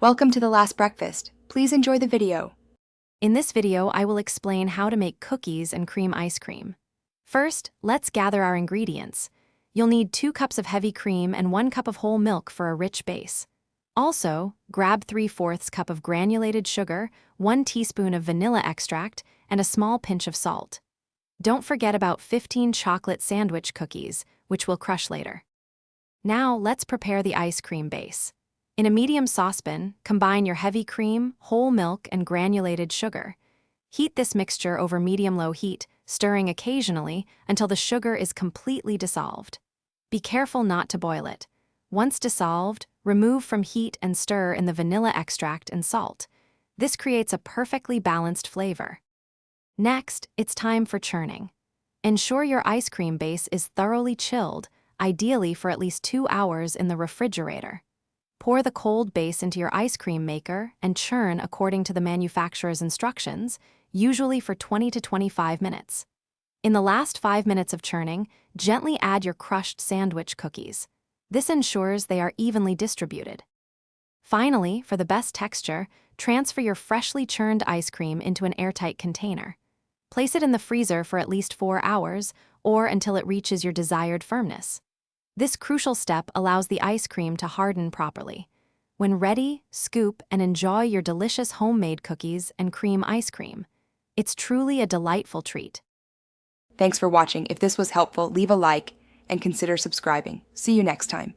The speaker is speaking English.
Welcome to the last breakfast. Please enjoy the video. In this video, I will explain how to make cookies and cream ice cream. First, let's gather our ingredients. You'll need 2 cups of heavy cream and 1 cup of whole milk for a rich base. Also, grab 3/4 cup of granulated sugar, 1 teaspoon of vanilla extract, and a small pinch of salt. Don't forget about 15 chocolate sandwich cookies, which we'll crush later. Now, let's prepare the ice cream base. In a medium saucepan, combine your heavy cream, whole milk, and granulated sugar. Heat this mixture over medium-low heat, stirring occasionally until the sugar is completely dissolved. Be careful not to boil it. Once dissolved, remove from heat and stir in the vanilla extract and salt. This creates a perfectly balanced flavor. Next, it's time for churning. Ensure your ice cream base is thoroughly chilled, ideally for at least 2 hours in the refrigerator. Pour the cold base into your ice cream maker and churn according to the manufacturer's instructions, usually for 20 to 25 minutes. In the last 5 minutes of churning, gently add your crushed sandwich cookies. This ensures they are evenly distributed. Finally, for the best texture, transfer your freshly churned ice cream into an airtight container. Place it in the freezer for at least 4 hours, or until it reaches your desired firmness. This crucial step allows the ice cream to harden properly. When ready, scoop and enjoy your delicious homemade cookies and cream ice cream. It's truly a delightful treat. Thanks for watching. If this was helpful, leave a like and consider subscribing. See you next time.